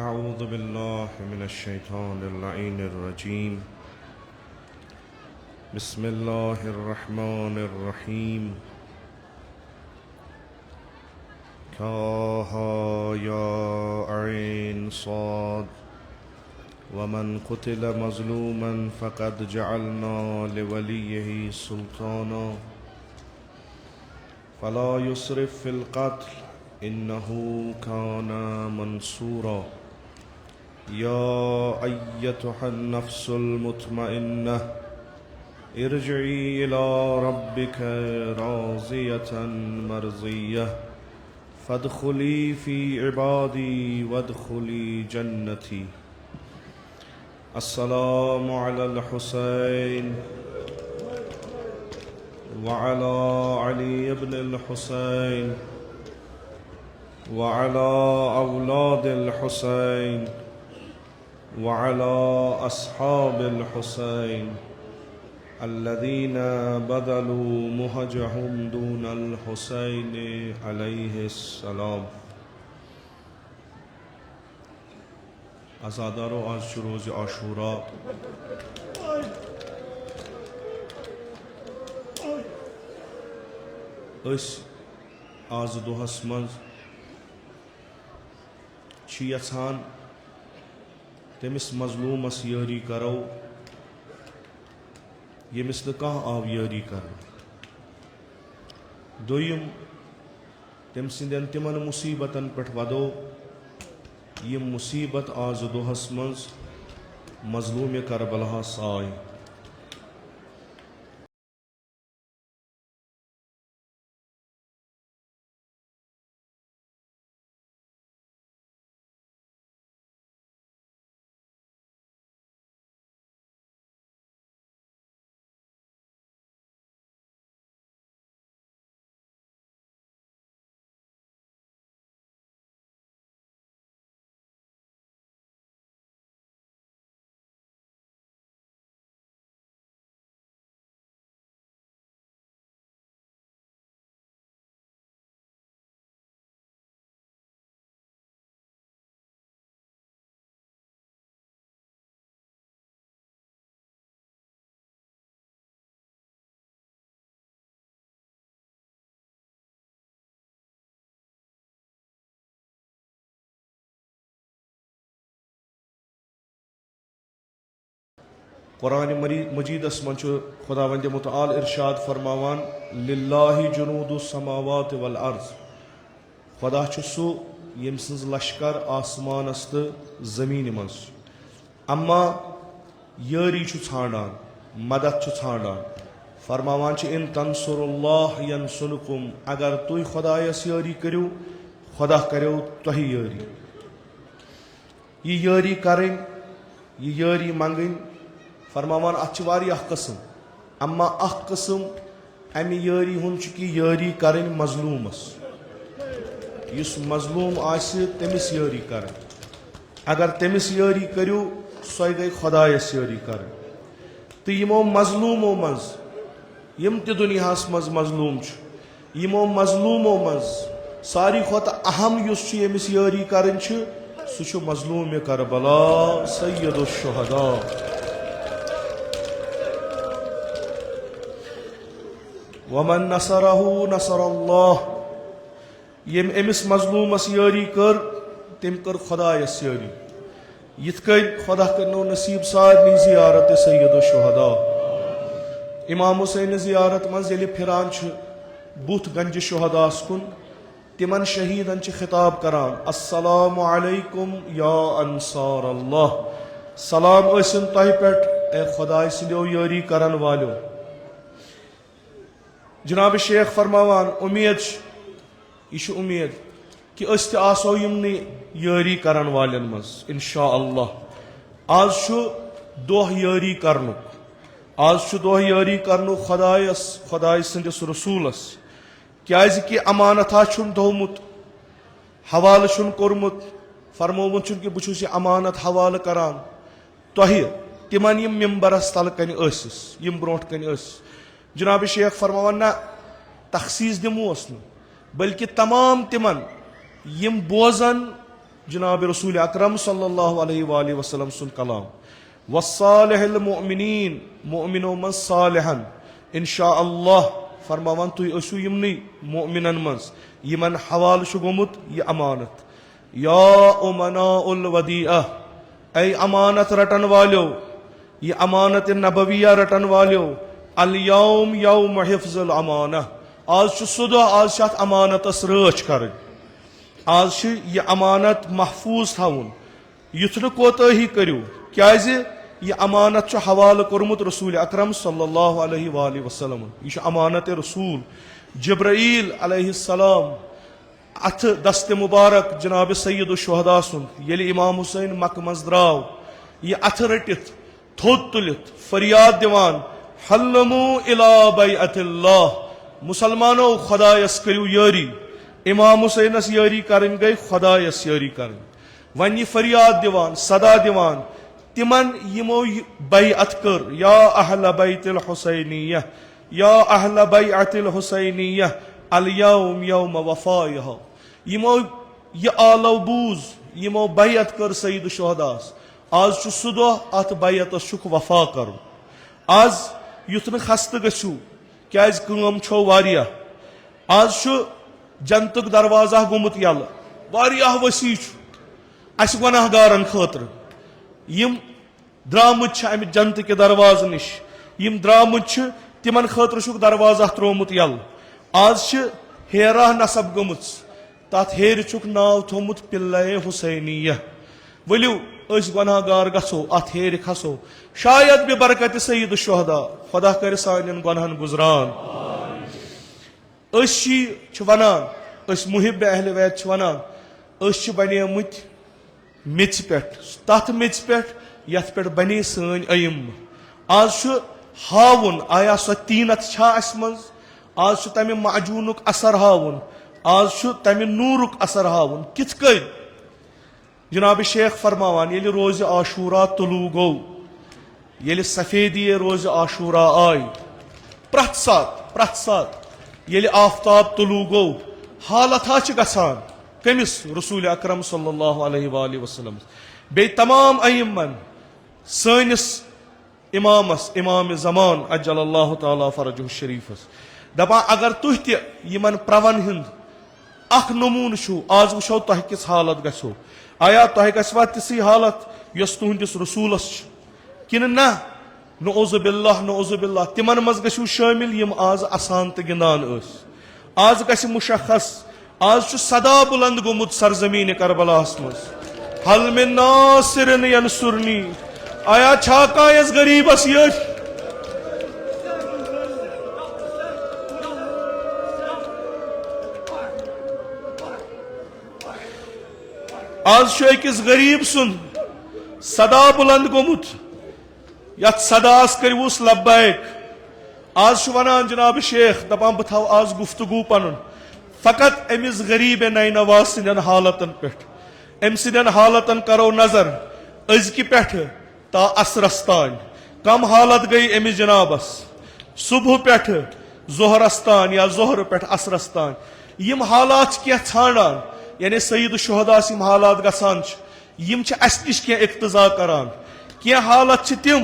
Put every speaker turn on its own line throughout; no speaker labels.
أعوذ بالله من الشيطان اللعين الرجيم. بسم الله الرحمن الرحيم. كافها يا عين صاد. ومن قتل مظلوما فقد جعلنا لوليه سلطانا فلا يسرف في القتل إنه كان منصورا. يا أيتها النفس المطمئنة ارجعي إلى ربك راضية مرضية فادخلي في عبادي وادخلي جنتي. السلام على الحسين وعلى علي بن الحسين وعلى أولاد الحسين وعلى أصحاب الحسين الذين بذلوا مهجهم دون الحسين عليه السلام. عزادارو آز چھ روز عاشورا. آز دۄہس منٛز چھ یژھان تٔمِس مظلوٗمس یٲری کرو ییٚمِس نہٕ کانٛہہ آو یٲری کرنہٕ. دوٚیِم تٔمۍ سٕنٛدٮ۪ن تِمن مُصیٖبتن پٮ۪ٹھ ودو یِم مُصیٖبت آز دۄہس منٛز مظلوٗمِ کربلاہس آے. قرآن مجیدس من خداوند متعال ارشاد فرماوان للہ جنود السماوات والارض. خدا چھ سو یم سنز لشکر آسمانس تو زمین مز. اما یاری چھ ژھانڈان مدد چھ ژھانڈان. فرماوان چھ ان تنصر اللہ ینصرکم. اگر تُہۍ خدایس یاری کٔرِو خدا کریو تۄہہِ یاری. یہ یاری کرٕنۍ یہ یاری منگٕنۍ. فرماوان اتھ چھ واریاہ قسم. اما اخ قسم امہِ یٲری ہُنٛد چھُ کہ یٲری کرٕنۍ مظلوٗمس. یُس مظلوٗم آسہِ تٔمِس یٲری کرٕنۍ. اگر تٔمِس یٲری کٔرِو سۄے گٔے خۄدایس یٲری کرٕنۍ. تہٕ یِمو مظلوٗمو منٛز یِم تہِ دُنیاہس منٛز مظلوٗم چھِ یِمو مظلوٗمو منٛز ساروی کھۄتہٕ اہم یُس چھُ ییٚمِس یٲری کرٕنۍ چھِ سُہ چھُ مظلوٗمِ کربلا سید الشہداء. ومن نصرہ نصر اللہ. یم امس مظلومس یاری کر تم کر خدایس یاری. یت کن خدا کرنو نصیب سارنی زیارت سید الشہداء. امام حسین زیارت مز یل پھران بت گنج شہداس کن تمن شہیدن خطاب کران السلام علیکم یا انصار اللہ. سلام ٲسِن تۄہہِ پٮ۪ٹھ اے خداے سٕنٛدیو یٲری کرن والیو. جناب شیخ فرماوان امید یہ امید کہ أسۍ تہِ آسو یمنٕے یٲری کرن والٮ۪ن منٛز انشاء اللہ. آز چھُ دۄہ یٲری کرنُک. آز چھُ دۄہ یٲری کرنُک خداے سٕنٛدِس رسوٗلس. کیازِ کہ امانتھا چھُن تھوٚومُت حوالہٕ چھُن کوٚرمُت. فرمومُت چھُن کہ بہٕ چھُس یہِ امانت حوالہٕ کران تۄہہِ تمن یم ممبرس تل کن ٲسِس یم برونٛٹھ کن ٲسِس. جناب شیخ فرماوان نہ تخصیص دموس نہٕ بلکہ تمام تمن یم بوزن جناب رسول اکرم صلی اللہ علیہ وآلہ وسلم سن کلام والصالح المؤمنین مؤمنو من صالحن انشاء اللہ فرماوان تُہۍ ٲسِو یِمنٕے مؤمنن منٛز یِمن حوالہٕ چھُ گوٚمُت یہِ امانت یا امناء الودیعہ اے امانت رٹن والیو یہ امانت نبویہ رٹن والیو الیوم یوم حفظ الامانہ آج چھُ سُہ دۄہ آز چھِ اتھ امانتس رٲچھ کرٕنۍ آز چھِ یہِ امانت محفوظ تھاوُن یُتھ نہٕ کوتٲہی کٔرِو کیازِ یہ امانت چھُ حوالہٕ کوٚرمُت رسول اکرم صلی اللہ علیہ وآلہ وسلم یہ چھُ امانت رسول جبرائیل علیہ السلام اتھ دست مبارک جناب سید الشہداء سُنٛد ییٚلہِ امام حسین مکہ منٛز درٛاو یہ اتھ رٔٹِتھ تھوٚد تُلِتھ فریاد دِوان حلمو الی بیعت اللہ مسلمانو خدایس کٔرِو یٲری امام حسینس یٲری کرٕنۍ گٔے خدایس یٲری کرٕنۍ وۄنۍ یہِ فریاد دِوان صدا دِوان تِمن یِمو بیعت کٔر یا اہل بیت الحسینیہ یا اہل بیعت الحسینیہ الیوم یوم وفایہ یِمو یہِ آلو بوٗز یِمو بیعت کٔر سید الشہداس آز چھُ سُہ دۄہ اتھ بیعتس چھُکھ وفا کرُن آز یُتھ نہٕ خستہٕ گٔژھِو کیازِ کٲم چھو واریاہ آز چھُ جنتُک دروازہ گوٚمُت یلہٕ واریاہ وسیع چھُ اسہِ گۄناہ گارن خٲطرٕ یِم درٛامٕتۍ چھِ امہِ جنتٕکہِ دروازٕ نِش یِم درٛامٕتۍ چھِ تِمن خٲطرٕ چھُکھ دروازہ تروومُت یلہٕ آز چھِ ہیرا نصب گٔمٕژ تتھ ہیرِ چھُکھ ناو تھوٚومُت پِلے حسینیہ ؤلِو أسۍ گۄناہ گار گژھو اتھ ہیرِ کھسو شاید بے برکتِ سید الشہداء خدا کرِ سانٮ۪ن گۄنہن گُزران أسۍ چھِ ونان أسۍ محب اہلِ بیت چھِ ونان أسۍ چھِ بنیمٕتۍ میٚژِ پٮ۪ٹھ تتھ میٚژِ پٮ۪ٹھ یتھ پٮ۪ٹھ بنے سٲنۍ ائمہٕ آز چھُ ہاوُن آیا سۄ تیٖنت چھا اسہِ منٛز آز چھُ تمہِ معجوٗنُک اثر ہاوُن آز چھُ تمہِ نوٗرُک اثر ہاوُن کِتھ کٔنۍ جناب شیخ فرماوان ییٚلہِ روزِ عاشورا طلوع گوٚو ییٚلہِ سفیدی روزِ عاشورا آے پرٛٮ۪تھ ساتہٕ ییٚلہِ آفتاب طلوع گوٚو حالت چھِ گژھان کٔمِس رسول اکرم صلی اللہ علیہ وآلہ وسلم بیٚیہِ تمام ائمن سٲنِس امامس امام زمان اجل اللہ تعالیٰ فرجہ الشریفس دپان اگر تُہۍ تہِ یِمن پرون ہُنٛد اکھ نموٗنہٕ چھُو آز وٕچھو تۄہہِ کِژھ حالت گژھو آیا تۄہہِ گژھوا تِژھٕے حالت یۄس تُہنٛدِس رسوٗلس چھِ کِنہٕ نہ نعوذ باللہ تِمن منٛز گٔژھِو شٲمِل یِم آز اسان تہٕ گِنٛدان ٲسۍ آز گژھِ مُشخص آز چھُ صدا بُلند گوٚمُت سرزمیٖنہِ کربلاہس منٛز حل من ناصر ینصرنی آیا چھا کانٛہہ یس غریٖبس یٔرۍ آز چھُ أکِس غریٖب سُنٛد صدا بُلند گوٚمُت یتھ صداہس کٔرۍوُس لبیک آز چھُ ونان جناب شیخ دپان بہٕ تھاو آز گفتگو پنُن فقط أمِس غریٖبِ نینوا سٕنٛدٮ۪ن حالتن پٮ۪ٹھ أمۍ سٕنٛدٮ۪ن حالتن کرو نظر أزکہِ پٮ۪ٹھٕ تا عصرس تانۍ کم حالت گٔے أمِس جنابس صبحہٕ پٮ۪ٹھٕ ظہرس تانۍ یا ظہرٕ پٮ۪ٹھ عصرس تانۍ یِم حالات چھِ کینٛہہ ژھانڈان یعنی سید الشہداس یِم حالات گژھان چھِ یِم چھِ اسہِ نِش کینٛہہ اقتضا کران کینٛہہ حالت چھِ تِم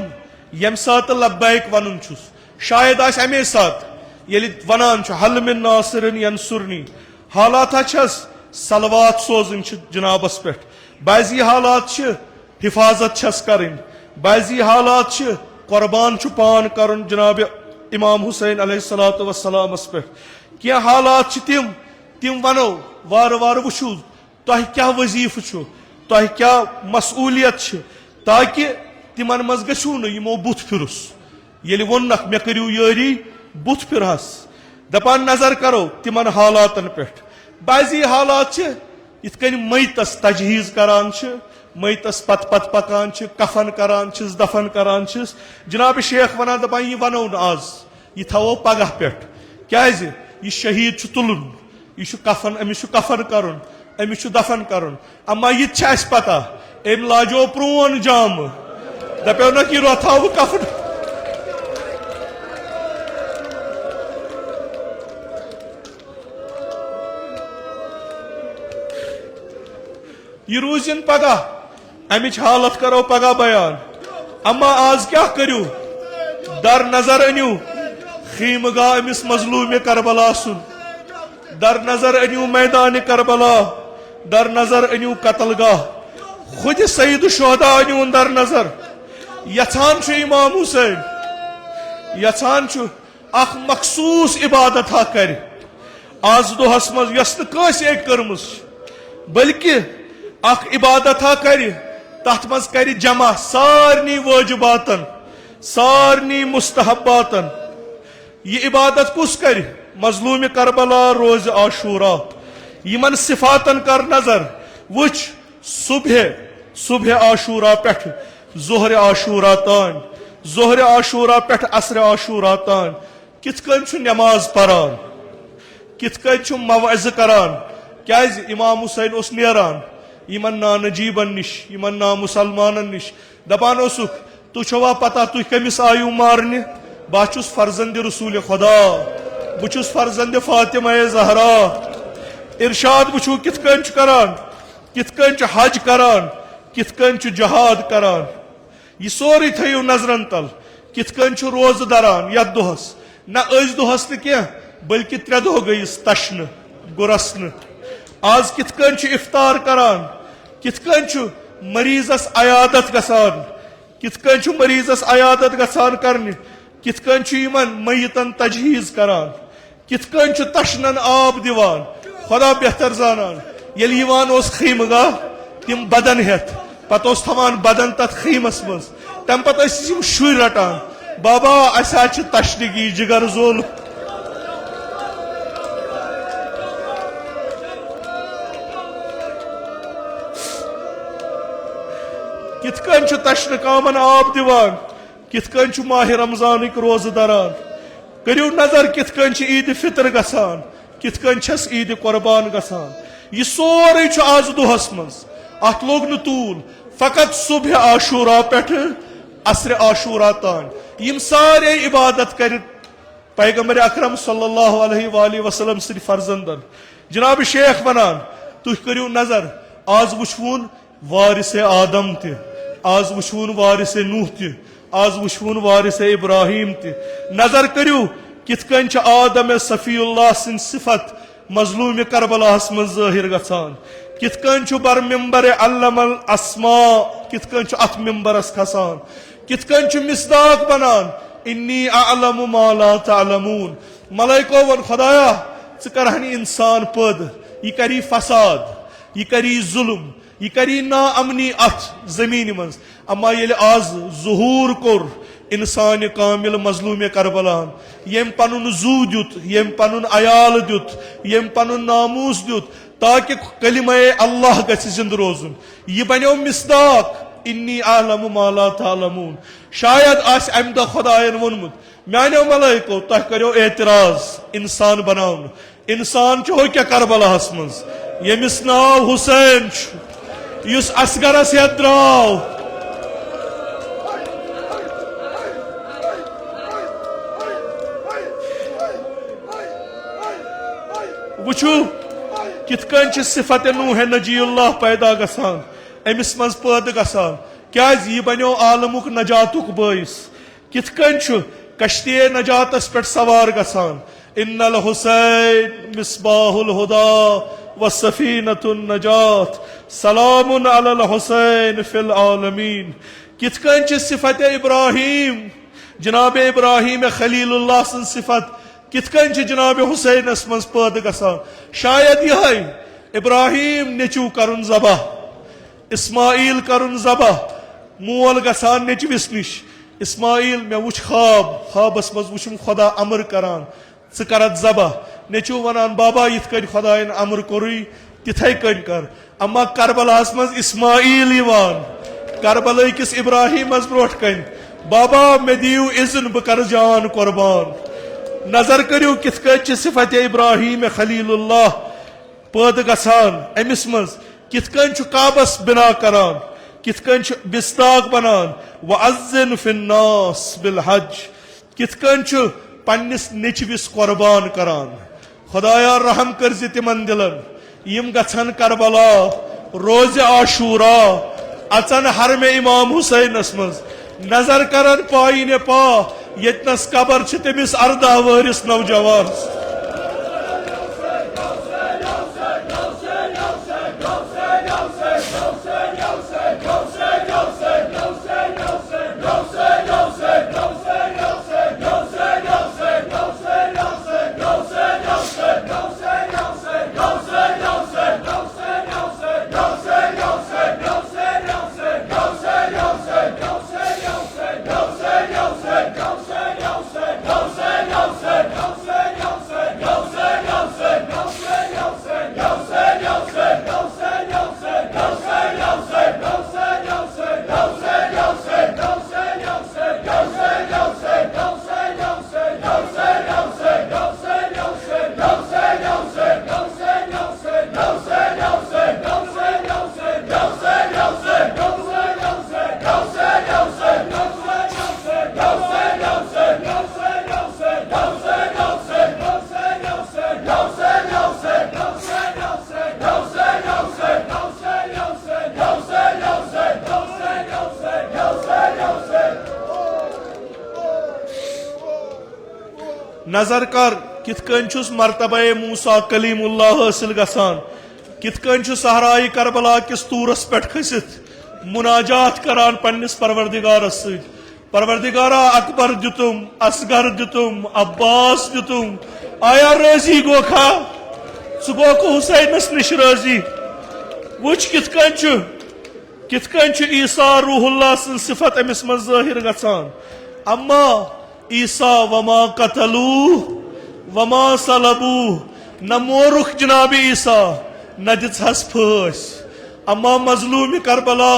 ییٚمہِ ساتہٕ لبیک ونُن چھُس شاید آسہِ امی ساتہٕ ییٚلہِ ونان چھُ حل من ناصر ینصرنی حالات چھس صلوات سوزٕنۍ چھِ جنابس پٮ۪ٹھ بعضی حالات چھِ حفاظت چھس کرٕنۍ بعضی حالات چھِ قربان چھُ پان کرُن جناب امام حسین علیہ الصلوۃ والسلامس پٮ۪ٹھ کینٛہہ حالات چھِ تِم ونو وارٕ وارٕ وٕچھو تۄہہِ کیٛاہ وظیٖفہٕ چھُ تۄہہِ کیٛاہ مسئوٗلیت چھِ تاکہِ تِمن منٛز گٔژھِو نہٕ یِمو بُتھ پھِرُس ییٚلہِ ووٚننکھ مےٚ کٔرِو یٲری بُتھ پھِرہس دپان نظر کرو تِمن حالاتن پٮ۪ٹھ بعضی حالات چھِ یِتھ کٔنۍ میتس تجہیٖز کران چھِ میتس پتہٕ پکان چھِ کفن کران چھِس دفن کران چھِس جناب شیخ ونان دپان یہِ ونو نہٕ آز یہِ تھاوو پگہہ پٮ۪ٹھ کیازِ یہِ شہیٖد چھُ تُلُن یہِ چھُ کفن أمِس چھُ کفن کرُن أمِس چھُ دفن کرُن اما یہِ تہِ چھِ اسہِ پتہ أمۍ لاجو پرون جامہٕ دپیونکھ یہِ رۄتھاو بہٕ کفن یہ روزن پگہ امچ حالت کرو پگہ بیان اما آز کیا کریو در نظر انیو خیم گاہ امس مظلوم کربلا سن در نظر انیو میدان کربلا در نظر انیو قتل گاہ خود سید الشہداء انیو در نظر یژھان چھ امام حسین یژھان چھ اخ مخصوص عبادت ہا کر آز دہس مز یس نس کرمز بلکہ اخ عبادت ہا کر تت مز کر جمع سارنی واجباتن سارنی مستحباتن یہ عبادت کس کر مظلوم کربلا روز عاشورہ یمن صفاتن کر نظر وچ صبح عاشورہ پٹھ ظہر عاشورہ تان ظہر عاشورہ پٹھ عصر عاشورہ تان کت کن چھ نماز پران کت کن چھ موعظ کران کیاز امام حسین اس نیران یمن نانجیبن نش یمن نامسلمانن نش دپان اوسک تو چھوا پتہ تھی کمس آیو مارنے بہ چھس فرزند رسول خدا بہ چھس فرزند فاطمہ زہرا ارشاد وچھو کت کن چھ کران کت کن چھ حج کران کت کن چھ جہاد کران یہ سوری تھیو نظرن تل کت کن چھ روز دران یت دہس نہ از دہس نہ بلکہ 3 دہ گئیس تشن گرسن آز کت کن چھ افطار کران کت کن چھ مریضس عیادت گسان کت کن چھ مریضس عیادت گسان کرنے کت کن چھ یمن میتن تجہیز کران کت کن چھ تشنن آب دیوان خدا بہتر زانان یل یوان اوس خیمہ گاہ تم بدن ہیت پتہ اوس تھوان بدن تت خیمس مز تم پتہ یم شر رٹان بابا اسا چھ تشنگی جگر زول کت کن چھ تشن کامن آب دیوان کت کن چھ ماہ رمضانک روز دران کریو نظر کت کن چھ عید فطر گسان کت کن چھس عید قربان گسان یہ سوری چھ آز دہس مز ات لوگ نہ طول فقط صبح عاشورہ پٹھ عصر عاشورہ تان یم سارے عبادت کر پیغمبر اکرم صلی اللہ علیہ وآلہ وسلم سن فرزندن جناب شیخ ونان تھی کریو نظر آز وچھون وارث آدم تہ آز وچھون وارث نوح تہ آز وچھون وارث ابراہیم تہ نظر کریو کت کن چھ آدم صفی اللہ سن صفت مظلوم کربلا من ظاہر گژھان کت کن چھ بر ممبر علم الاسماء کت کن چھ ات ممبرس کھسان کت کن چھ مصداق بنان انی اعلم ما لا تعلمون ملائکو ون خدایا ژٕ کرہنی انسان پد یہ کری فساد یہ کری ظلم یہ کری نا امنی ات زمین مز اما یل آز ظہور کور انسان کامل مظلوم کربلان یم پنن زو دیت یم پنن عیال دیت یم پنن ناموس دیت تاکہ کلمہ اللہ گژھِ زندہ روزن یہ بنیو مصداق انی اعلم ما لا تعلمون شاید آس ام دہ خدائن ونمت میانو ملائکو تہ کریو اعتراض انسان بناون انسان چھ کیا کربلاہس مز یمس ناو حسین یس اصغرس ہیت دراو وچھو کت کن چھ صفت نوح نجی اللہ پیدا گسان امس مز پید گسان کیاز یہ بنیو عالمک نجاتک باعث کت کن چھ کشتی نجاتس پہ سوار گسان ان الحسین مصباح الہدى وسفینۃ النجات سلام علی الحسین فی العالمین کت کن چھ صفت ابراہیم جناب ابراہیم خلیل اللہ سن صفت کت کن چھ جناب حسین اس من پید گسان شاید یہ ابراہیم نیچو کرن ذبح اسماعیل کرن ذبح مول گسان نیچوس نش اسماعیل میں وچھ خوابس مز وچھم خدا امر کران ژٕ کرت ذبح نیچو ونان بابا یت کن خدائن امر کوری تتھے کن کر اما کربلاس مز اسماعیل یوان کربلا کس ابراہیم مز بروٹ کن بابا میں دیو اذن بہ کر جان قربان نظر کریو کت کن چھ صفت ابراہیم خلیل اللہ پید گسان امس مز کت کن چھ کعبس بنا کران کت کن چھ بستاق بنان وَأَذِّنْ فِي النَّاسِ بِالْحَجِّ کت کن چھ پنس نیچوس قربان کران خدایا رحم کرزِ تمن دلن یم گژھن کربلا روز عاشورا اچن حرم امام حسینس مز نظر کرن پائن پا یتنس قبر چھ تمس 18 وہرس نوجوان نظر کر کت کن چھس مرتبہ موسیٰ کلیم اللہ حاصل گسان کت کن چھ صحرائے کربلا کس تورس پہ کھست مناجات کران پنس پروردگارس ست پروردگارا اکبر دتم اصغر دتم عباس دتم آیا راضی گو کھا ثہ گو حسینس نش راضی وچ کت کن عیسیٰ روح اللہ سن صفت امس من ظاہر گسان اما عیسیٰ وما قتلوہ وما صلبوہ نہ مورخ جناب عیسیٰ نہ دژہس پھٲسۍ اما مظلوم کربلا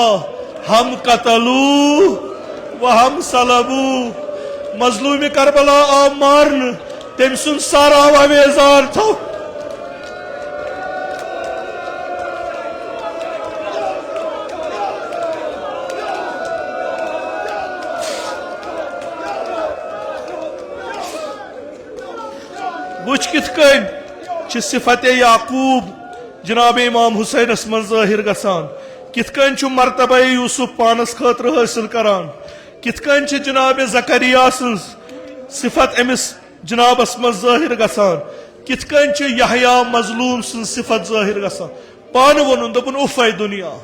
ہم قتلوہ و ہم صلبوہ مظلوم کربلا آو مارن تم سن سر آو اویزار تھو وچ کت کن چھ صفت یعقوب جناب امام حسینس من ظاہر گسان کت کن چھ مرتبہ یوسف پانس خاطر حاصل کران کت کن چھ جناب زکریا سن صفت امس جنابس من ظاہر گسان کت کن چھ یحییٰ مظلوم سن صفت ظاہر گسان پان ونن دپن اف دنیا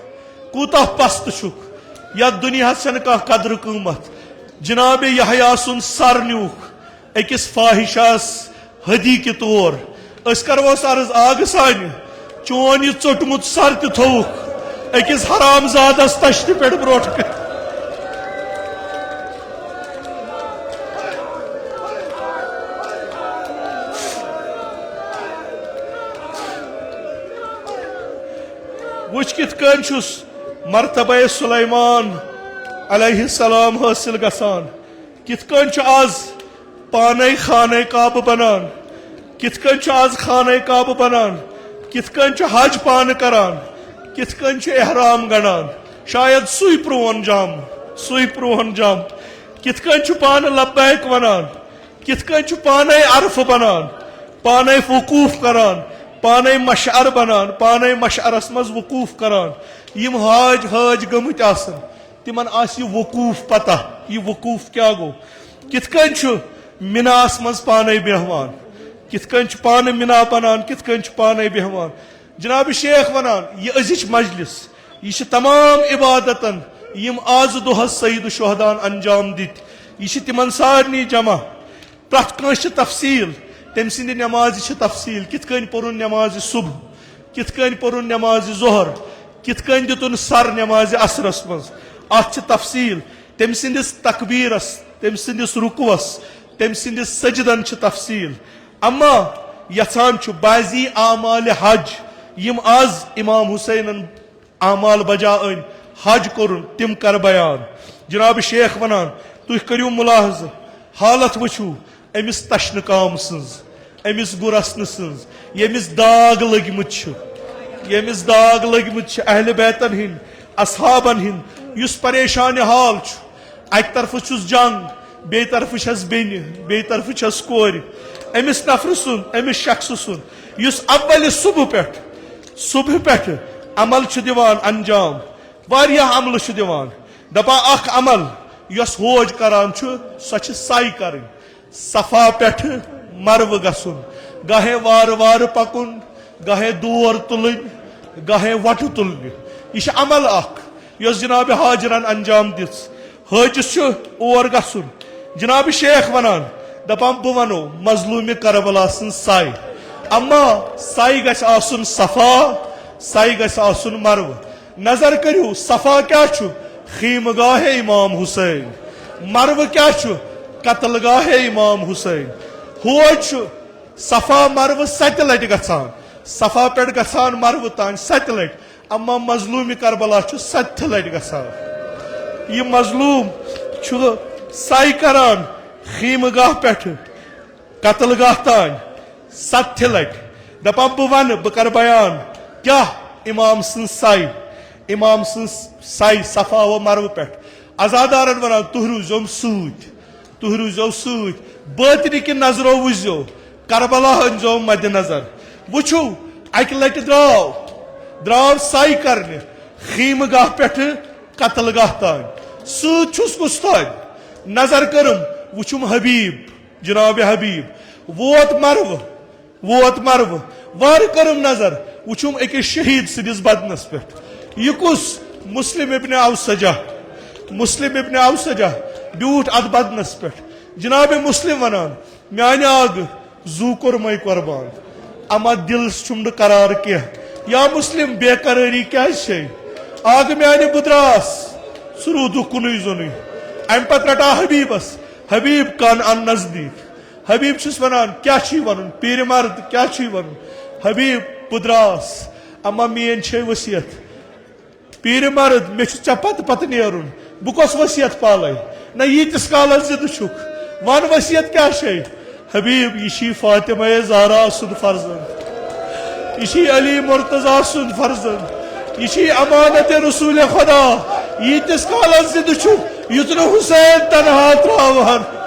کوتاہ پست چھک یا دنیا چھن کانٛہہ قدر قیمت جناب یحییٰ سن سر نیوکھ اکس فاحشس ہدی کے طور اس کروس عرض آگ سان چون یہ ژوٹمت سر تہ تھوک اکس حرام زادس تشتہ پہ بروٹ وچ کت کن چھس مرتبہ سلیمان علیہ السلام حاصل گسان کت کن چھ آز پانے خانہ کعبہ بنان کت کن چھ آز خانہ کعبہ بنان کت کن چھ حج پان کران کت کن چھ احرام گنان شاید سوئی پروہن جام کت کن چھ پان لبیک ونان کت کن چھ پانے عرف بنان پانے وقوف کران پانے مشعر بنان پانے مشعرس مز وقوف کران یم حاج گمت آسن تمن آس یہ وقوف پتہ یہ وقوف کیا گو کت کن چھ مناس مز پانے بہوان کت کن چھ پانے منا بنان کت کن چھ پانے بہوان جناب شیخ ونان یہ ازچ مجلس یہ تمام عبادتن یم آز دہس سید الشہدان انجام دت یہ تمن سارنی جمع پرت کنس تفصیل تم سند نماز تفصیل کت کن پورن نماز صبح کت کن پورن نماز ظہر کت کن دتن سر نماز عصرس مز ات تفصیل تم سندس تکبیرس تم سندس رکوس تم سندس سجدن تفصیل اما یژھان بعضی اعمال حج یم آز امام حسینن اعمال بجا ان حج کورن تم کر بیان جناب شیخ ونان تھی کرو ملاحظہ حالت وچھو امس تشن کام سنز امس گرسن سنز یمس داغ لگمت یمس داغ لگمت اہل بیتن ہند اصحابن ہند اس پریشان حال اک طرف چھس جنگ بی طرف چھس بین بی طرف چھس کور امس نفر سن امس شخص سن اس اول صبح پہ عمل چھ دیوان انجام واریاہ عمل چھ دیوان دپا اخ عمل یس ہوج کران چھ سو چھ سائی کرن صفا پیٹھ مرو گسن گاہے وار وار پکن گاہے دور تلن گاہے وٹ تلن یہ عمل اخ یس جناب حاجرن انجام دس حاجس اور گسن جناب شیخ ونان دپان بہ ونو مظلوم کربلا سن سائی اما سائی گژھِ آسن صفا سائی گژھِ آسن مرو نظر کریو صفا کیا چھُ خیمہ گاہ امام حسین مرو کیا چھُ قتل گاہ امام حسین ہوج چھُ صفا مرو 7 لٹہِ گژھان صفا پٮ۪ٹھ گژھان مرو تان 7 لٹہِ اما مظلوم کربلا چھُ 7 لٹہِ گژھان یہ مظلوم چھُ سائی کران خیمہ گاہ پٮ۪ٹھ قتل گاہ تان 7 لٹہِ دپان بہ ون بہ کر بیان کیا امام سن سائی امام سن سائی صفا و مرو پٮ۪ٹھ عزادارن ونان تُہۍ روٗزیوم سۭتۍ تُہۍ روٗزیو سۭتۍ بٲطنہِ کہِ نظرو وٕچھزیو کربلا أنزیو مدِ نظر وٕچھو اکہِ لٹہِ درٛاو سائی کرنہِ خیمہ گاہ پٮ۪ٹھ قتل گاہ تان سۭتۍ چھُس کُس تانۍ نظر کٔرٕم وٕچھُم حبیب جناب حبیب ووت مرو وار کٔرٕم نظر وٕچھُم أکِس شہیٖد سٕنٛدِس بدنس پٮ۪ٹھ یہ کُس مسلم ابن اوسجہ بیوٗٹھ اتھ بدنس پٮ۪ٹھ جناب مسلم ونان میانہِ آگہٕ زوٗ کوٚرمَے قۄربان اما دلس چھُم نہٕ قرار کینٛہہ یا مسلم بے قرٲری کیٛازِ چھے آگہٕ میانہِ بہٕ درٛاس ژٕ روٗدُکھ کُنُے زوٚنُے امہِ پتہٕ رٹا حبیبس حبیب کان ان نزدیک حبیب چھُس ونان کیا چھی ونُن پیٖرِ مرد کیا چھی ونُن حبیب بہٕ درٛاس اما میٲنۍ چھے وصیت پیٖرِ مرد مےٚ چھُ ژےٚ پتہٕ نیرُن بہٕ کۄس وصیت پالے نہ ییٖتِس کالس زِندٕ چھُکھ ون وصیت کیا چھے حبیب یہ چھی فاطمہ زہرا سُنٛد فرزند یہ چھی علی مرتضیٰ سُنٛد فرزند یہ چھی امانت رسول خدا ییٖتِس کالس زِندٕ چھُکھ یُتھ نہٕ حسین تنہا تراوہن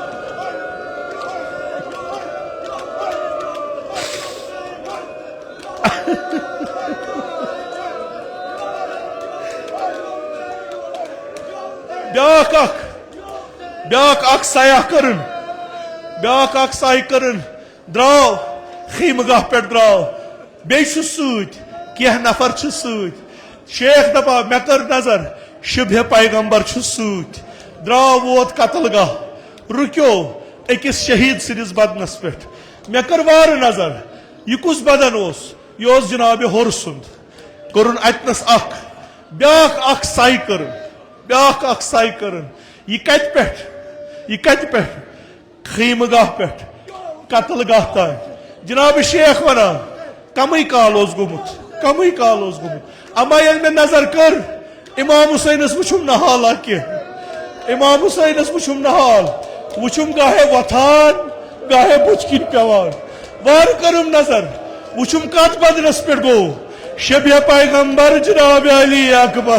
بیاکھ اکھ سایہ کرن درٛاو خیمہ گاہ پٮ۪ٹھ درٛاو بیٚیہِ چھُ سۭتۍ کینٛہہ نفر چھِ سۭتۍ شیخ دپا مےٚ کٔر نظر شبہِ پیغمبر چھُ سۭتۍ درٛاو ووت قتل گاہ رُکیو أکِس شہیٖد سٕنٛدِس بدنس پٮ۪ٹھ مےٚ کٔر وارٕ نظر یہ کُس بدن اوس یہ اوس جناب ہور سُنٛد کوٚرُن اتنس اکھ بیاکھ اکھ سایہِ کرن یہ کتہِ پٮ۪ٹھ خیمہ گاہ پٮ۪ٹھ قتل گاہ تان جناب شیخ ونان کمٕے کال اوس گوٚمُت اما ییٚلہِ مےٚ نظر کٔر امام حسینس وٕچھُم نہٕ حالا کینٛہہ امام حسینس وٕچھُم نہٕ حال وٕچھُم گاہے وۄتھان گاہے بُتھِ کِنۍ پیٚوان وارٕ کٔرٕم نظر وٕچھُم کتھ بدنس پٮ۪ٹھ گوٚو شبہِ پیغمبر جناب علی اکبر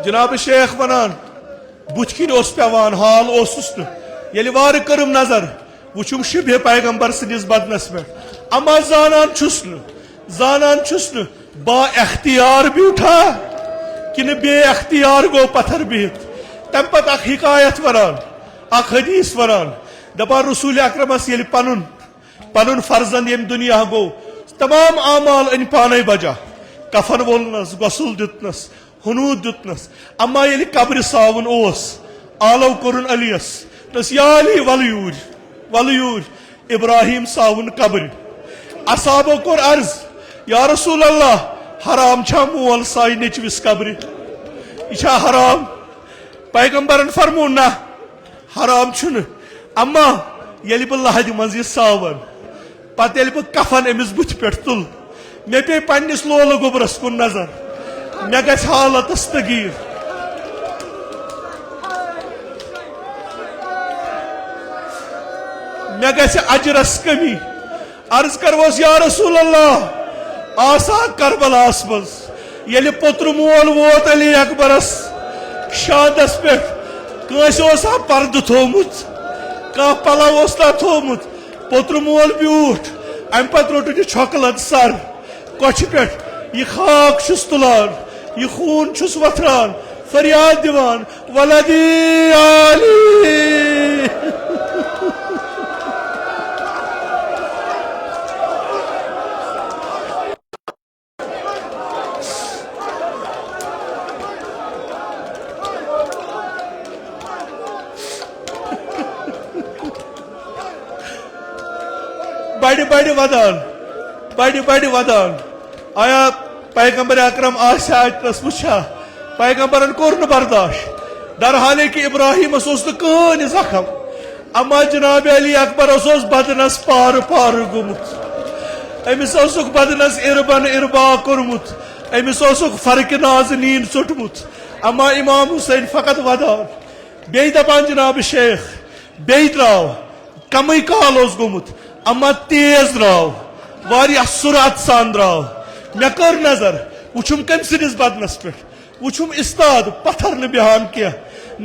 جناب شیخ ونان بت کن پیوان حال اوسس یل وار کرم نظر وچم شبہ پیغمبر سندس بدنس پہ اما زانان چھس با اختیار بیٹھا کن بے اختیار گو پتھر بہت تم پتہ اخ حکایت وران اخ حدیث وران دپان رسول اکرمس یل پنن فرزند یم دنیا گو تمام اعمال ان پانے بجا کفن وولنس غسل دتنس حنود دتنس اما یل قبر ساون اوس آلو کورن علیس دس یا علی ولور ابراہیم ساون قبر اصحابو کور عرض یا رسول اللہ حرام چھا مول سائی نیچوس قبر یہ حرام پیغمبرن فرمون نا حرام چھن اما یل بہ لہد مز یہ ساون پتہ یل بہ کفن امس بت پہ تل مے پے پنس لولہ گوبرس کن نظر مے گژھِ حالتس تغیر مے گژھِ اجرس کمی عرض کروس یا رسول اللہ آسا کربلاس مز یل پوتر مول ووت علی اکبرس شادس پہ کنس اوسا پرد تھومت کان پلو اوسا تھومت پوتر مول بیوٹھ ام پتہ روٹ یہ چھوکلت سر کچھ پہ یہ خاک چھس تلان یہ خون چھس وتھران فریاد دیوان ولدی علی بڑی ودان آیا پیغمبر اکرم آس وچھا پیغمبرن کور برداشت در حالے کہ ابراہیم اس کہن زخم اما جناب علی اکبر اس بدنس پار گومت امس بدنس اربن اربا کورمت امس فرق نازنین ژٹمت اما امام حسین فقط ودان بی دپان جناب شیخ بی درو کمی کال گومت اما تیز درو واریاہ سرعت سان درو مے کر نظر وچھم کم سندس بدنس پہ وچھم استاد پتھر نہ بہان کیا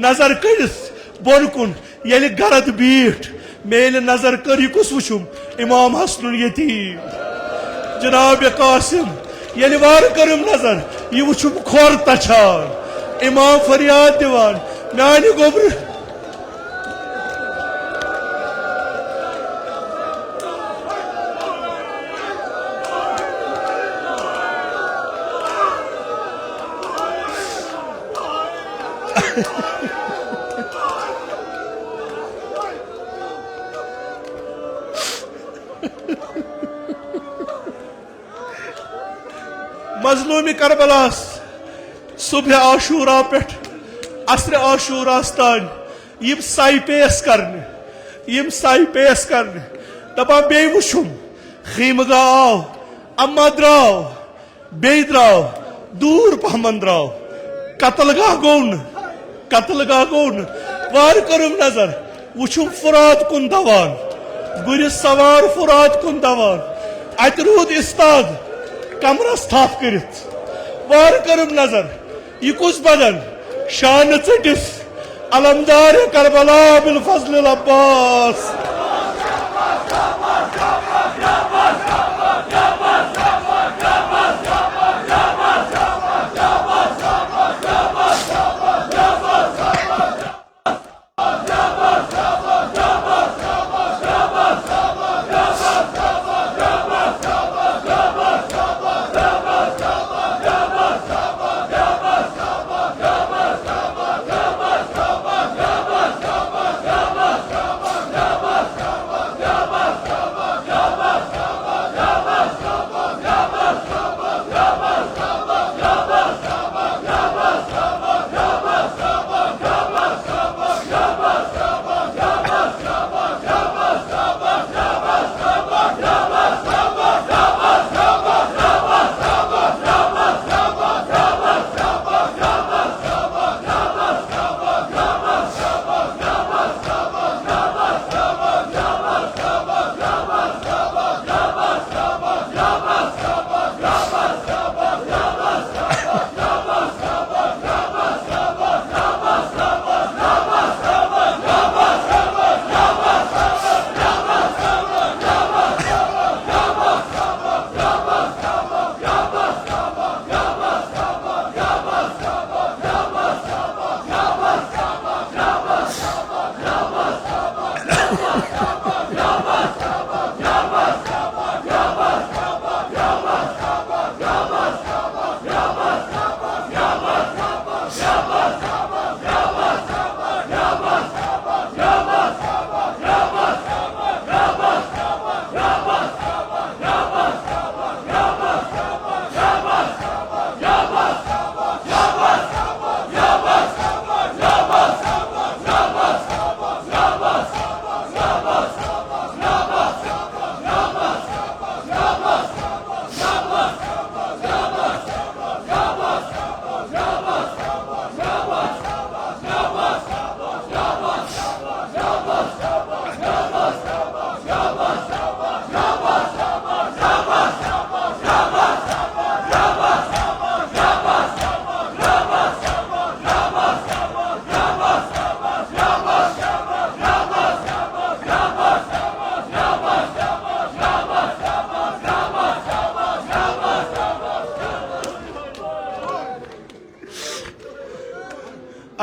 نظر کڑس بون کن یل گرد بیٹھ مے نظر کر یہ کس وچھم امام حسن یتیم جناب قاسم یل وار کرم نظر یہ وچھم کھور تچھان امام فریاد دیوان میانہ گوبر مظلومی کربلاس صبح عاشورہ پہ عصر عاشورہ تان یم سائی پیس کرنے دپان بی وچھم خیمگاہ آو اما دراو بی دراو دور پہمن دراو قتل گاہ گون وار کرم نظر وچھم فرات کن دوان گرس سوار فرات کن دوان ات رود استاد کمرس تھپ کرت وار کرم نظر یہ کس بدن شان ٹس علمدار کربلا بالفضل العباس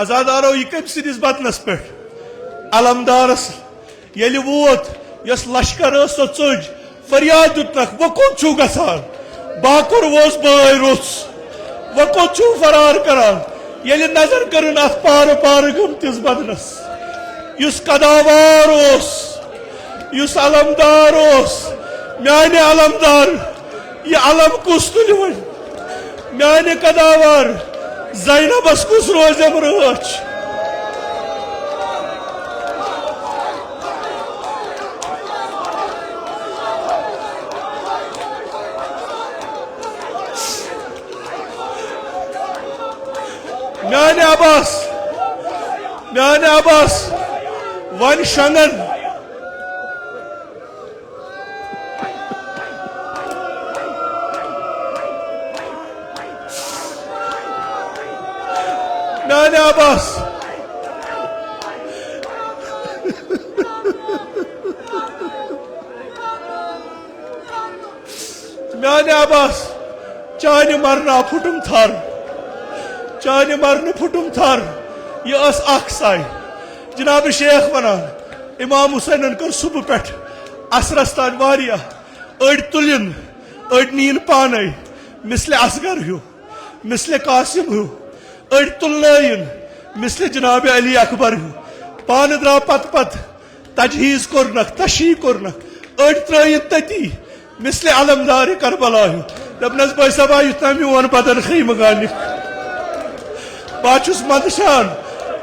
ازادارو یہ کم سندس بدنس پہ علمدارس یل ووت یس لشکر سو ژج فریاد دتنک وہ کوت چھو گژھان باکر ووس بٲے روٚژ وہ کوت چھو فرار کران یل نظر کرن ات پار پار گٔمتِس بدنس یس قداوار اوس یس علمدار اوس میانہِ علمدار یہ علم کس تُلہِ وۄنۍ میانہِ قداوار زینبس کس روزم رٲچھ میانہِ عباس ون شنگن میانہِ عباس میانہِ عباس چانہِ مرنا پھٹم تھر چانہِ مرنہٕ پھٹم تھر یہ اس اخ ساے جناب شیخ ونان امام حسینن کر صبح پہ اثرس تان واریاہ اڑ تلین اڑ نین پانے مثل اصغر ہیو مثل قاسم ہیو اڑ تلنائن مثل جناب علی اکبر ہیو پان درا پت پت تجہیز کورنک تشیح کورنک اڑ ترائن تتی مثل علمدار کربلا ہیو دپنس بھائی صاحب یوتنا میون بدن خیمہ گانک باچس مندشان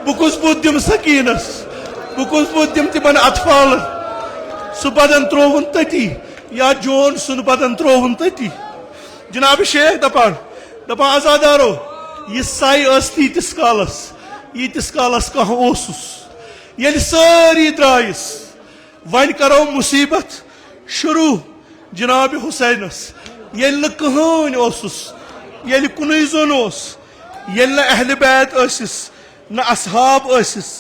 بکس بت دم سکینس بکس بت دم تمن اطفال سہ بدن ترون تتی یا جون سن بدن ترون تتی جناب شیخ دپان آزادارو یہ سائی اس تیتس کالس کہاں اوسس یل ساری درائس ون کرو مصیبت شروع جناب حسینس یل نہ کہین اوسس یل کنی زون اوس یل نہ اہل بیت اسس نہ اصحاب اسس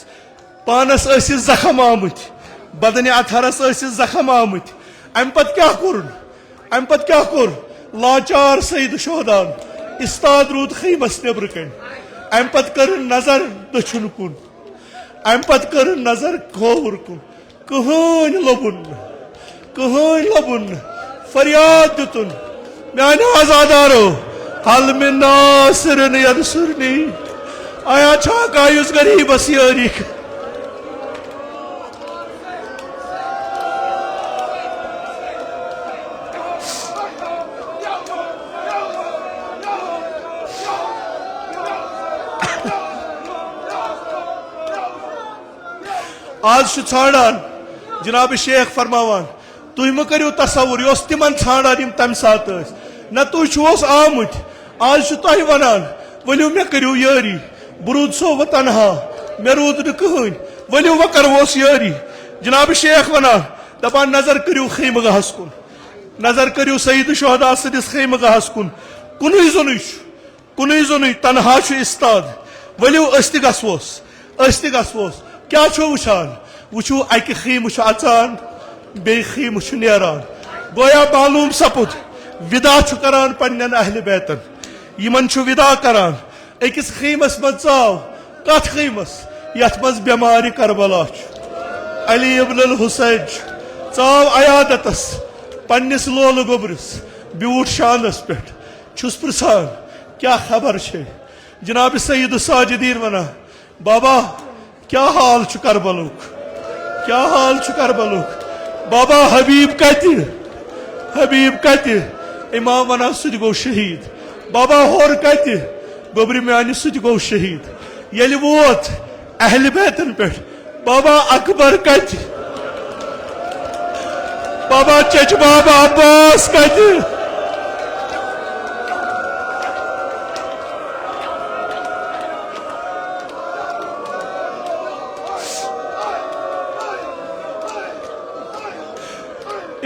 پانس اسس زخم آمت بدن اطہرس اسس زخم آمت ام پت کیا کور لاچار سید شہدان استاد رود خیمس نبر کن ام پت کر نظر دچھن کن ام پت کر نظر کھوور کن کہین لبن فریاد دتن میانہ آزادارو حل من ناصر ینصرنی آیا چھاکا یس غریبس یاری آج ژھانڈان جناب شیخ فرماوان تُہۍ مہ کٔرِو تصور یہ تمن ژھانڈان یم تمہ سات نہ تُہۍ چھوس آمت آج تۄہہِ ونان ؤلِو مےٚ کٔرِو یٲری بہٕ روٗدسو وۄنۍ تنہا مےٚ روٗد نہٕ کٕہٕنۍ ؤلِو وۄنۍ کرہوس یٲری جناب شیخ ونان دپان نظر کٔرِو خیمہ گاہس کُن نظر کٔرِو سعید شہدا سٕنٛدِس خیمہ گاہس کُن کُنُے زوٚنُے تنہا چھُ استاد ؤلِو أسۍ تہِ گژھوس کیا چھو وچھان وچھو اکہ خیمہ چھُ اژان بیٚیہِ خیمہ چھُ نیران گویا معلوم سپُد ودا چھُ کران پننٮ۪ن اہل بیتن یمن چھُ ودا کران أکِس خیمس منٛز ژاو کتھ خیمس یتھ منٛز بٮ۪مارِ کربلا چھُ علی ابن الحسین چھُ ژاو عیادتس پننس لولہٕ گوٚبرِس بیوٗٹھ شانس پٮ۪ٹھ چھُس پرژھان کیا خبر چھے جناب سید ساجدین ونان بابا کیا حال چھُ کربلُک بابا حبیب کتہِ امام ونان سُہ تہِ گوٚو شہید بابا ہور کتہِ گوٚبرِ میانہِ سُہ تہِ گوٚو شہید ییٚلہِ ووت اہل بیتن پٮ۪ٹھ بابا اکبر کتہِ بابا چچ بابا عباس کتہِ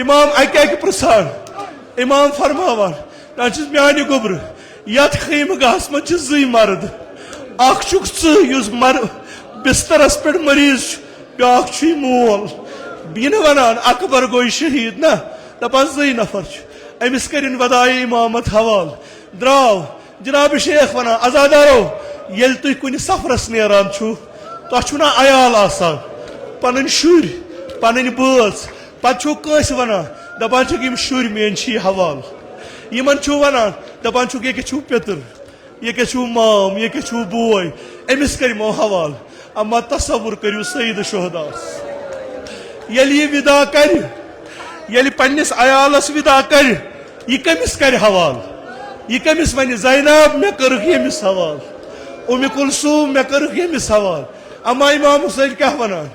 امام اکہ پرژھان امام فرماوان دپان میانہ گوبر یتھ خیمہ گاہس من زٕ مرد اکھ چھُکھ ژٕ یُس بسترس پٮ۪ٹھ مریض چھُ بیاکھ چھُے مول یہِ نہٕ ونان اکبر گوٚو شہید نہ دپان زٕے نفر چھِ أمِس کٔرِنۍ وداعِ امامت حوالہٕ درٛاو جناب شیخ ونان ازادارو یل تُہۍ کُنہِ سفرس نیران چھُو تۄہہِ چھُو نا عیال آسان پنٕنۍ شُرۍ پنٕنۍ بٲژ پتہٕ چھُو کٲنٛسہِ ونان دپان چھِکھ یِم شُرۍ میٛٲنۍ چھی حوالہٕ یِمن چھُو ونان دپان چھُکھ یہِ کیٛاہ چھُو پیٚتٕر یہِ کیٛاہ چھُو مام یہِ کیٛاہ چھُو بوے أمِس کٔرۍمو حوالہٕ اما تصور کٔرِو سعید شہداس ییٚلہِ یہِ وِدا کرِ ییٚلہِ پننِس عیالس وِدا کرِ یہِ کٔمِس کرِ حوالہٕ یہِ کٔمِس ونہِ زینب مےٚ کٔرٕکھ ییٚمِس حوالہٕ کلثوم مےٚ کٔرٕکھ ییٚمِس حوالہٕ اما امام حسین کیٛاہ ونان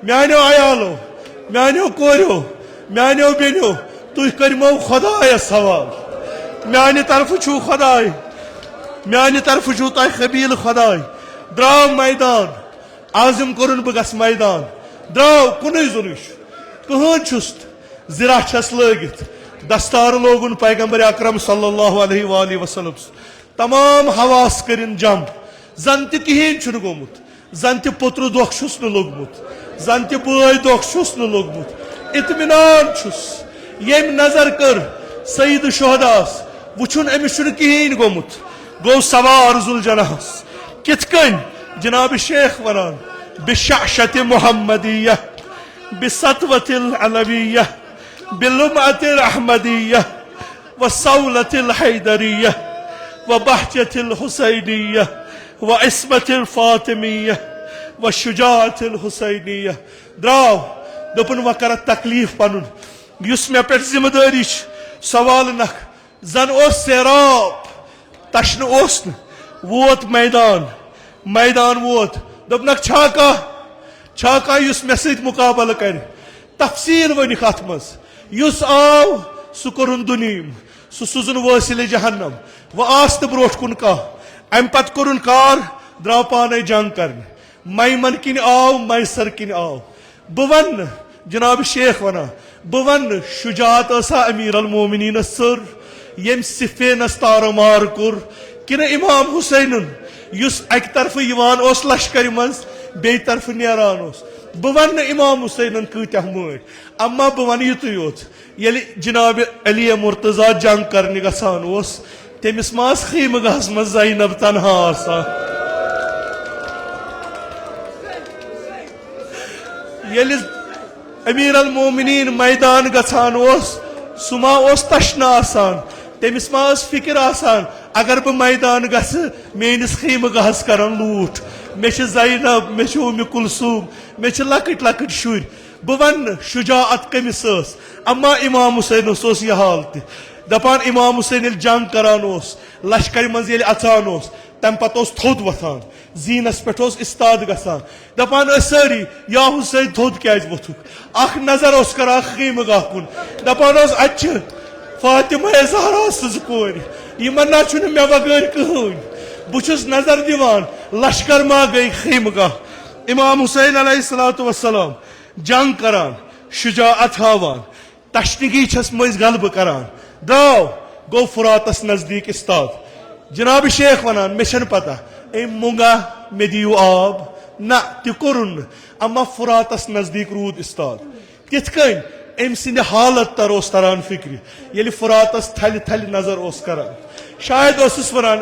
میانیو عیالو میانیو کوریو میانیو بیٚنیو تُہۍ کٔرۍمو خۄدایس حوالہٕ میانہِ طرفہٕ چھُو خۄداے میانہِ طرفہٕ چھُو تۄہہِ قبیٖلہٕ خۄداے درٛاو میدان عازم کوٚرُن بہٕ گژھٕ میدان درٛاو کُنُے زوٚنُے چھُ کٕہۭنۍ چھُس نہٕ زِرا چھس لٲگِتھ دستار لوگُن پیغمبر اکرم صلی اللہ علیہ وآلہ وسلم تمام حواس کٔرِنۍ جم زن تہِ کِہیٖنۍ چھُنہٕ گوٚمُت زن تہِ پوٚترٕ دۄکھ چھُس نہٕ لوٚگمُت زن تہِ بٲے دۄکھ چھُس نہٕ لوٚگمُت اطمینان چھُس ییٚمۍ نظر کٔر سعید شہداس وٕچھُن أمِس چھُنہٕ کِہیٖنۍ گوٚمُت گوٚو سوار ذوالجناحس کِتھ کٔنۍ جناب شیخ ونان بشعشت محمدیہ بسطوت العلویہ بلمعت الاحمدیہ وصولت الحیدریہ وبہجت الحسینیہ وعصمت الفاطمیہ وشجاعت الحسینیہ درٛاو دوٚپُن وۄنۍ کرتھ تکلیٖف پنُن یُس مےٚ پٮ۪ٹھ ذمہٕ دٲری چھِ سوال نکھ زن اوس سیراب تشنہٕ اوس نہٕ ووت میدان ووت دوٚپنکھ چھا کانٛہہ یُس مےٚ سۭتۍ مُقابلہٕ کرِ تفصیٖل ؤنِکھ اتھ منٛز یُس آو سُہ کوٚرُن دُنیٖم سُہ سوٗزُن وٲسِلہِ جہنم وۄنۍ آس نہٕ برٛونٛٹھ کُن کانٛہہ امہِ پتہٕ کوٚرُن کار درٛاو پانے جنگ کرنہِ میمن کِنۍ آو میسر کِنۍ آو بہٕ وننہٕ جناب شیخ ونان بہٕ وننہٕ شجاعت ٲسا امیر المومنیٖنس ژٔر ییٚمۍ صفینس تارو مار کوٚر کِنہٕ امام حسینُن یُس اکہِ طرفہٕ یِوان اوس لشکرِ منٛز بیٚیہِ طرفہٕ نیران اوس بہٕ وننہٕ امام حسینن کۭتیاہ مٲرۍ اما بہٕ ونہٕ یُتُے یوت ییٚلہِ جناب علی مرتضیٰ جنگ کرنہِ گژھان اوس تٔمِس ما ٲس خیمہٕ گاہس منٛز زینب تنہا آسان ییٚلہِ امیر المومنیٖن میدان گژھان اوس سُہ ما اوس تشنہٕ آسان تٔمِس ما ٲس فکر آسان اگر بہٕ میدان گژھٕ میٲنِس خیمہٕ گاہس کرن لوٗٹھ مےٚ چھِ زینب مےٚ چھِ کلثوم مےٚ چھِ لۄکٕٹۍ لۄکٕٹۍ شُرۍ بہٕ وننہٕ شجاعت کٔمِس ٲس اما امام حسینس اوس یہِ حال تہِ دپان امام حسین ییٚلہِ جنگ کران اوس لشکرِ منٛز ییٚلہِ اژان اوس تمہِ پتہٕ اوس تھوٚد وۄتھان زیٖنس پٮ۪ٹھ اوس استاد گژھان دپان ٲسۍ سٲری یا حسین تھوٚد کیازِ ووٚتھُکھ اکھ نظر اوس کران خیمہٕ گاہ کُن دپان اوس اتہِ چھِ فاطمہ زہرا سٕنٛز کورِ یِمن نہ چھُنہٕ مےٚ بغٲر کٕہۭنۍ بہٕ چھُس نظر دِوان لشکر ما گٔے خیمہٕ گاہ امام حسین علیہ الصلوۃ والسلام جنگ کران شجاعت ہاوان تشنگی چھس مٔنٛزۍ غلبہٕ کران درٛاو گوٚو فراتس نزدیٖک استاد جناب شیخ ونان مےٚ چھنہٕ پتہ أمۍ مونگا مےٚ دِیِو آب نہ تہِ کوٚرُن نہٕ اما فراتس نزدیٖک روٗد استاد تِتھ کٔنۍ أمۍ سٕنٛدِ حالت تر اوس تران فکرِ ییٚلہِ فراتس تھلہِ تھلہِ نظر اوس کران شاید اوسُس ونان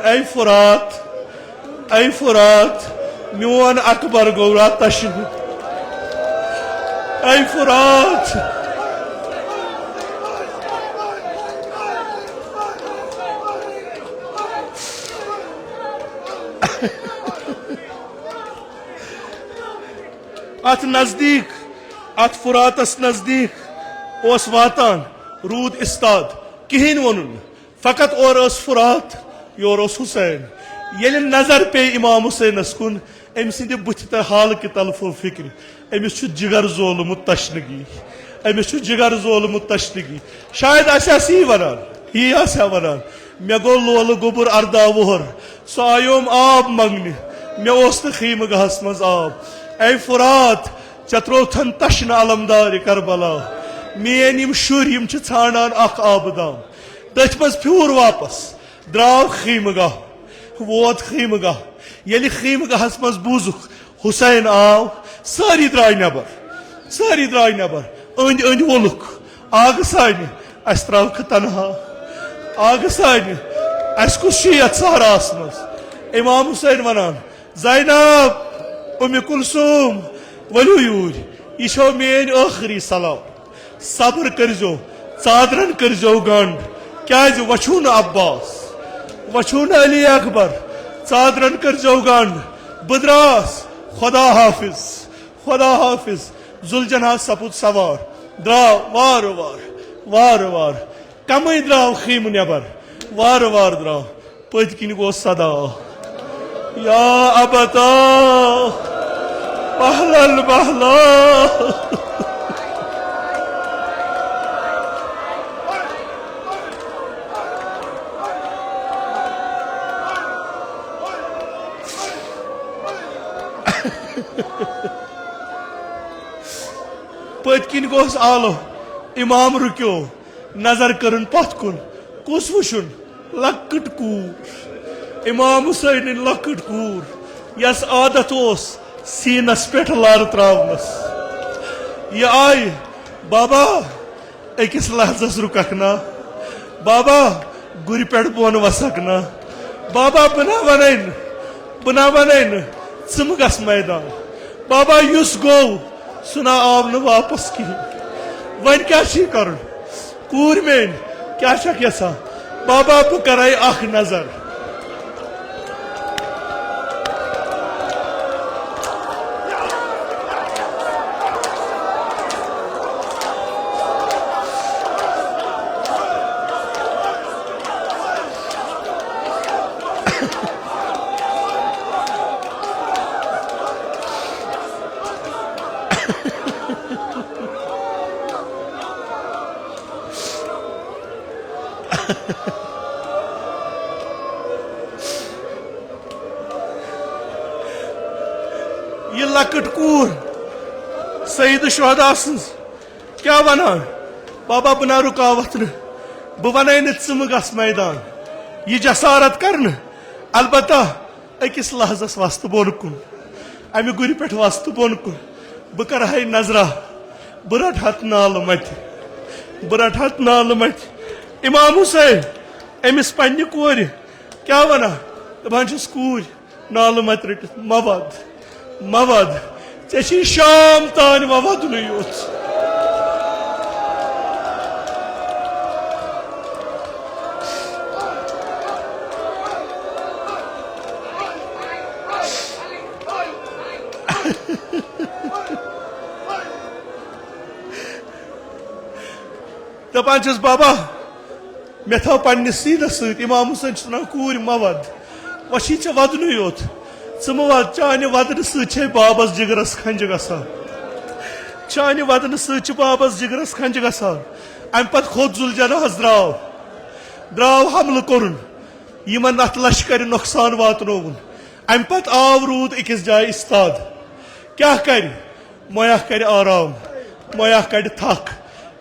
اے فرات میون اکبر گوٚو تشنہٕ اے فرات ات نزدیٖک ات فراتس نزدیٖک اوس واتان روٗد استاد کِہیٖنۍ ووٚنُن نہٕ فقط اورٕ ٲس فرات یورٕ اوس حسین ییٚلہِ نظر پیٚیہِ امام حسینس کُن أمۍ سٕنٛدِ بٕتھِ تہٕ حالکہِ تلفو فکرِ أمِس چھُ جگر زولمُت تشنگی شاید آسہِ ہا یی آسہِ ہا ونان مےٚ گوٚو لولہٕ گوٚبُر 18 وُہُر سُہ آیوم آب منٛگنہِ مےٚ اوس نہٕ خیمہٕ گاہس منٛز آب اے فرات ژےٚ ترووتھن تشنہٕ علمدارِ کربلا میٲنۍ یِم شُرۍ یِم چھِ ژھانڈان اکھ آبہٕ دام تٔتھۍ منٛز پھیوٗر واپس درٛاو خیمہٕ گاہ ووت خیمہٕ گاہ ییٚلہِ خیمہٕ گاہس منٛز بوٗزُکھ حسین آو سٲری درٛاے نٮ۪بر أنٛدۍ أنٛدۍ وولُکھ آگہٕ سانہِ اَسہِ ترٛاوکھٕ تنہا آگہٕ سانہِ اَسہِ کُس چھُ یتھ صحراہس منٛز امام حسین ونان زینب ام کلثوم ولو یور یہ چھو مین آخری سلام صبر کرزو ژادرن کرزو گنڈ کیاز وچھون عباس وچھون علی اکبر ژادرن کرزو گنڈ بدراس خدا حافظ خدا حافظ ذوالجناح سپود سوار دراو وار وار وار وار کمی دراو خیم نبر وار وار دراو پت کن گو صدا یا ابتا بہلل بہلا پت کن گوس آلو امام رکیو نظر کرن پت کن کس وشن لکٹ کور امام حسین لکٹ کور یس عادت اس سینس پہ لار تراونس یہ آئی بابا اکس لحظس رکک نا بابا گر پہ بون وسک نا بابا بنا ونین ثم گس میدان بابا یس گو سنا آو نہ واپس کہین ون کیا چھ کرن کور مین کیا چھک یسان بابا بہ کرے اخ نظر یہ لکٹ کور سید الشہداء سنز کیا ونان بابا بنا رکاوت ن بہ ونائی نہ ژم گس میدان یہ جسارت کرن البتہ اکس لحظس وست بون کن امہ گر پہ وست بون کن بہ کرہے نظرہ بہ رٹہت نالہ مت بہ رٹہت نالہ مت امام حسین امس پنہ کور کیا ونان دپان چھس کور نالہ مت رٹت مود مود ژے شام تان وودن یوت دپان چھس بابا مے تھو پننس سینس ست امام حسین چھس ونان کور مود وچھی ژے ودن یوت ژم ود چانہ ودن ست بابس جگرس کھنج گسان چانہ ودن ست بابس جگرس کھنج گسان ام پتہ کھوت ذوالجناحس دراو حملہ کورن یمن ات لشکر نقصان واتنوون ام پتہ آو رود اکس جائے استاد کیا کر مویا کر آرام مویا کڑ تھک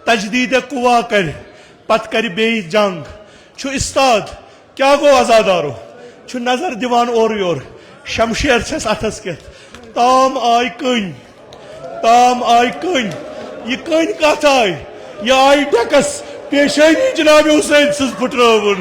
تجدید قوا کر پتہ کر بی جنگ چھو استاد کیا گو آزادارو چھو نظر دیوان اور یور شمشیر چھس اتھس کت تام آئی کن یہ کن کت آئی یہ آئی ڈکس پیشانی جناب حسین سز پھٹراون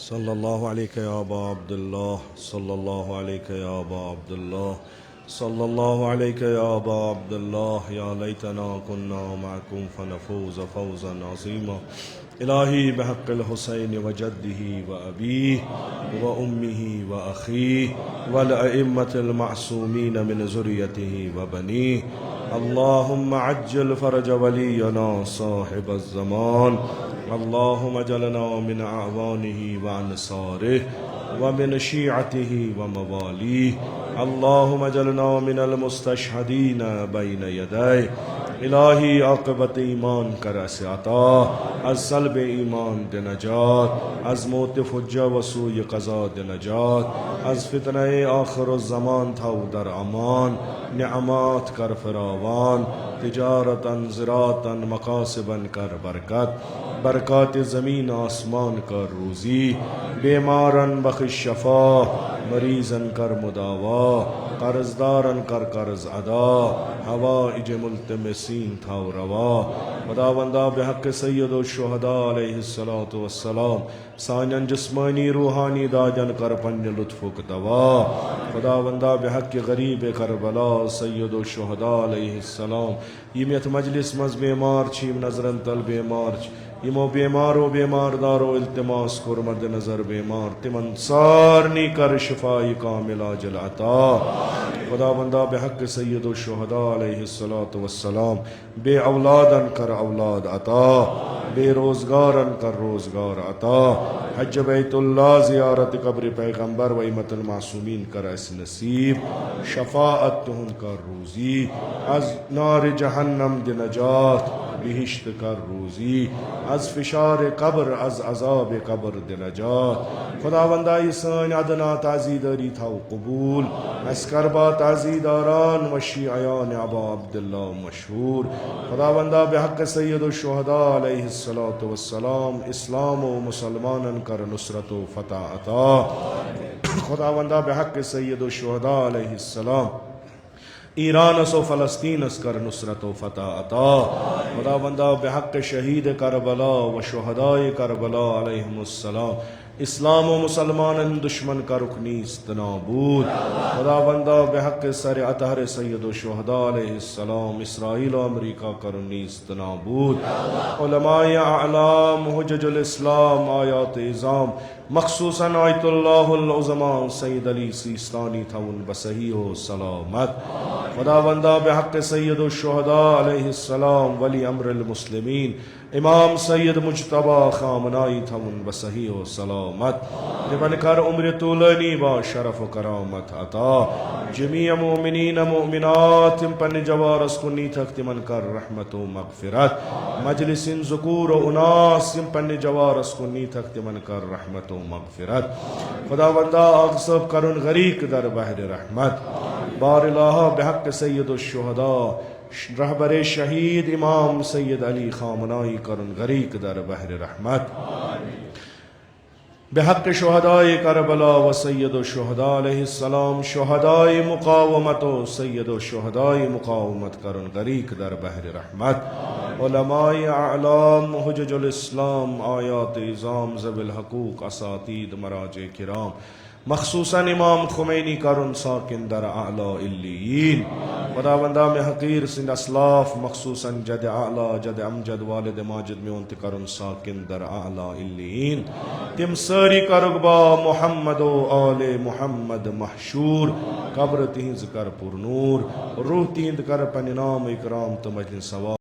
صلى الله عليك يا أبا عبد الله صلى الله عليك يا أبا عبد الله صلى الله عليك يا أبا عبد الله يا ليتنا كنا معكم فنفوز فوزا عظيما إلهي بحق الحسين وجده وأبيه وأمه وأخيه والأئمة المعصومين من ذريته وبنيه اللهم عجل فرج ولينا صاحب الزمان اللهم اجعلنا من أعوانه وأنصاره ومن شيعته ومواليه اللهم اجعلنا من المستشهدين بين يديه الہی عاقبت ایمان کر اسے عطا از سلب ایمان دے نجات از موت فجہ و سوء قضا دے نجات از فتنہ آخر الزمان تھا در امان نعمات کر فراوان تجارتا زراعتا مقاصبا کر برکت برکات زمین آسمان کر روزی بیمارن بخش شفا مریضن کر مداوا قرضدارن کر قرض ادا حوائج ملتمسین تھا روا خداوندا بحق سید الشہداء علیہ الصلوۃ والسلام سانین جسمانی روحانی داجن کر پن لطفک دوا خداوندا بحق غریب کربلا سید الشہداء علیہ السلام یم یت مجلس مز بیمار چیم نظرن تل بیمار یمو بیمارو بیمار دارو التماس کر مد نظر بیمار تمن سارنی کر شفائی کامل عاجل عطا خداوندا بحق سید الشہداء علیہ الصلوۃ والسلام بے اولادن کر اولاد عطا بے روزگارن کر روزگار عطا حج بیت اللہ زیارت قبر پیغمبر و امت المعصومین کر اس نصیب شفاعت تہن کر روزی از نار جہنم دی نجات بہشت کر روزی از فشار قبر از عذاب قبر دی نجات خداوندا سن ادنا تعزیداری تھاو قبول اس کربا تعزیداران و شیعیان ابا عبداللہ مشہور خداوندا بحق سید الشہداء علیہ الصلوۃ والسلام اسلام و مسلمانن کر نصرت و فتح عطا خداوندا بحق سید الشہداء علیہ السلام ایران و فلسطین اس کر نصرت و فتح عطا خداوندا بحق شہید کربلا و شہداء کربلا علیہم السلام اسلام و مسلمان دشمن کا رکنیست نابود خداوندا بحق سر اطہر سید الشہداء علیہ السلام اسرائیل و امریکہ کا رکنیست نابود علماء اعلام حجج الاسلام آیات اعظام مخصوصاً آیت اللہ العظماء سید علی سیستانی تھون بصحیح و سلامت خداوندا بحق سید الشہداء علیہ السلام ولی امر المسلمین امام سید مجتبی خامنائی تھون بصحیح و سلامت لمن کر عمر طولانی با شرف و کرامت عطا جمیع مومنین مومنات پن جوارس کنی تخت من کر رحمت و مغفرت مجلس ذکور و اناس پن جوارس کنی تخت من کر رحمت و مغفرت خداوندا اغصب کرن غریق در بحر رحمت بار الہ بحق سید الشہداء رہبر شہید امام سید علی خامنائی کرن غریق در بحر رحمت بحق شہداء کربلا و سید الشہداء علیہ السلام شہداء مقاومت و سید الشہداء مقاومت کرن غریق در بحر رحمت علماء اعلام حجج الاسلام آیات اعظام ذوی الحقوق اساتید مراجع کرام مخصوصاً امام خمینی کرن ساکن در اعلی علیین خداوندا میں حقیر سن اسلاف مخصوصاً جد اعلی جد امجد والد ماجد میں انت کرن ساکن در اعلی علیین تم ساری کرگبا محمد و آل محمد محشور قبر تہنز کر پر نور روح تہند کر پن نام اکرام تو مجلس ثواب